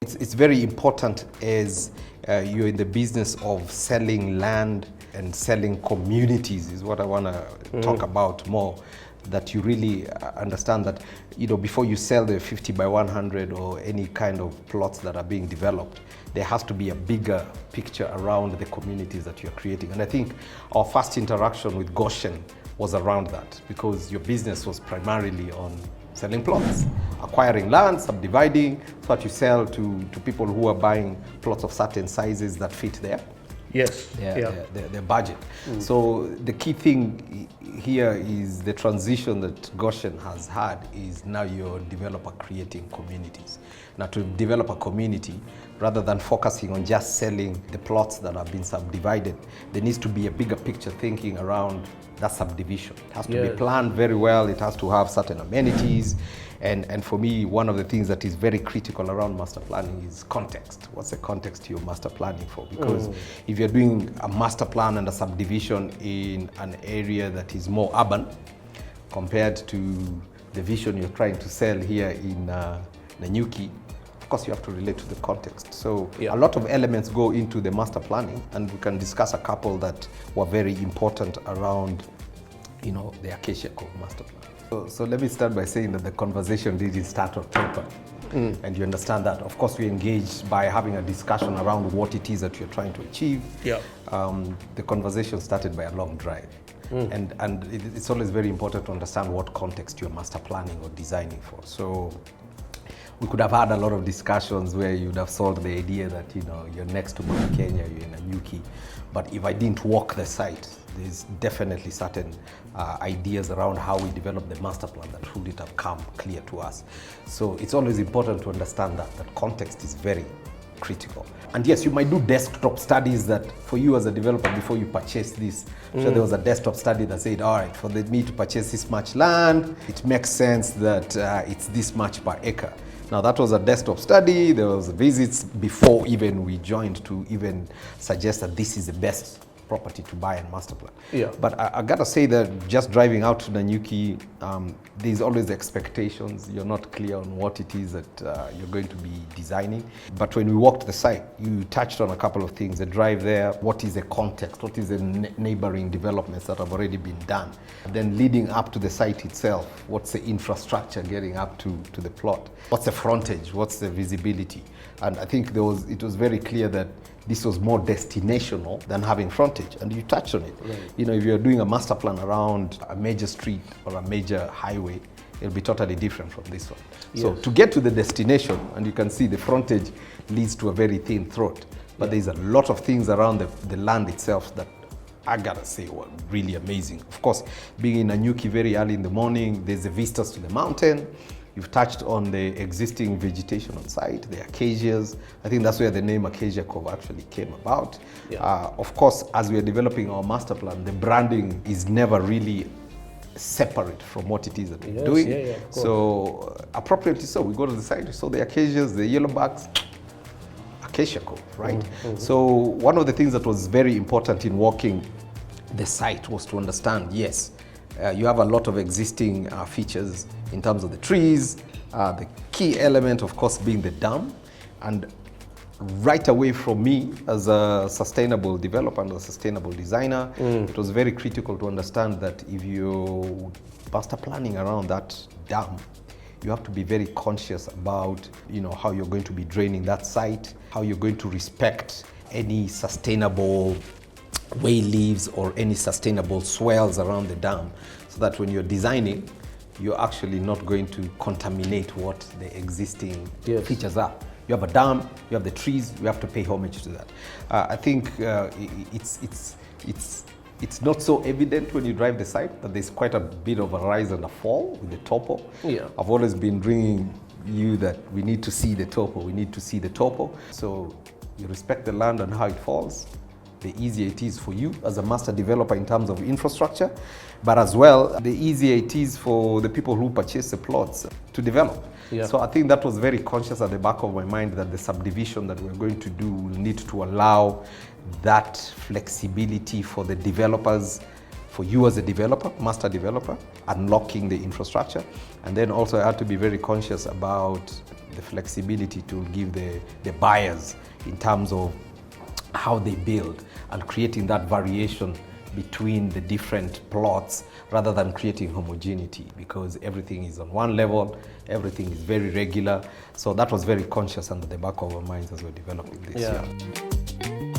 It's very important as you're in the business of selling land and selling communities is what I want to talk about more, that you really understand that, before you sell the 50 by 100 or any kind of plots that are being developed, there has to be a bigger picture around the communities that you're creating. And I think our first interaction with Goshen was around that, because your business was primarily on selling plots, acquiring land, subdividing, so that you sell to people who are buying plots of certain sizes that fit their budget. So the key thing here is the transition that Goshen has had is now you're a developer creating communities. Now, to develop a community, rather than focusing on just selling the plots that have been subdivided, there needs to be a bigger picture thinking around that subdivision. It has to be planned very well. It has to have certain amenities. And for me, one of the things that is very critical around master planning is context. What's the context you're master planning for? Because if you're doing a master plan and a subdivision in an area that is more urban compared to the vision you're trying to sell here in Nanyuki, of course you have to relate to the context. So a lot of elements go into the master planning, and we can discuss a couple that were very important around, the Acacia Cove master plan. So let me start by saying that the conversation didn't start on paper. And you understand that. Of course, we engaged by having a discussion around what it is that you're trying to achieve. The conversation started by a long drive. And it's always very important to understand what context you're master planning or designing for. So we could have had a lot of discussions where you'd have sold the idea that, you're next to Mount Kenya, you're in Nanyuki. But if I didn't walk the site, there's definitely certain ideas around how we develop the master plan that wouldn't have come clear to us. So it's always important to understand that context is very critical. And yes, you might do desktop studies that for you as a developer before you purchase this. So there was a desktop study that said, all right, for me to purchase this much land, it makes sense that it's this much per acre. Now that was a desktop study. There was visits before even we joined to even suggest that this is the best property to buy and master plan. But I gotta say that just driving out to Nanyuki, there's always expectations. You're not clear on what it is that you're going to be designing. But when we walked the site, you touched on a couple of things. The drive there, what is the context? What is the neighboring developments that have already been done? And then leading up to the site itself, what's the infrastructure getting up to the plot? What's the frontage? What's the visibility? And I think it was very clear that this was more destinational than having frontage, and you touched on it. If you're doing a master plan around a major street or a major highway, it'll be totally different from this one. So to get to the destination, and you can see the frontage leads to a very thin throat, but there's a lot of things around the land itself that I gotta say were really amazing. Of course, being in Nanyuki very early in the morning, there's the vistas to the mountain. You've touched on the existing vegetation on site, the acacias. I think that's where the name Acacia Cove actually came about. Of course, as we are developing our master plan, the branding is never really separate from what it is that we're doing. So appropriately so, we go to the site, we saw the acacias, the yellowbacks, Acacia Cove, right? So one of the things that was very important in walking the site was to understand, yes, you have a lot of existing features in terms of the trees, the key element, of course, being the dam. And right away from me, as a sustainable developer and a sustainable designer, it was very critical to understand that if you're master planning around that dam, you have to be very conscious about, how you're going to be draining that site, how you're going to respect any sustainable way leaves or any sustainable swells around the dam, so that when you're designing, you're actually not going to contaminate what the existing features are. You have a dam, you have the trees, you have to pay homage to that. I think it's not so evident when you drive the site that there's quite a bit of a rise and a fall with the topo. I've always been bringing you that we need to see the topo, So you respect the land and how it falls. The easier it is for you as a master developer in terms of infrastructure, but as well, the easier it is for the people who purchase the plots to develop. So I think that was very conscious at the back of my mind, that the subdivision that we're going to do will need to allow that flexibility for the developers, for you as a developer, master developer, unlocking the infrastructure. And then also I had to be very conscious about the flexibility to give the buyers in terms of how they build and creating that variation between the different plots rather than creating homogeneity, because everything is on one level, everything is very regular. So that was very conscious under the back of our minds as we're developing this. Yeah.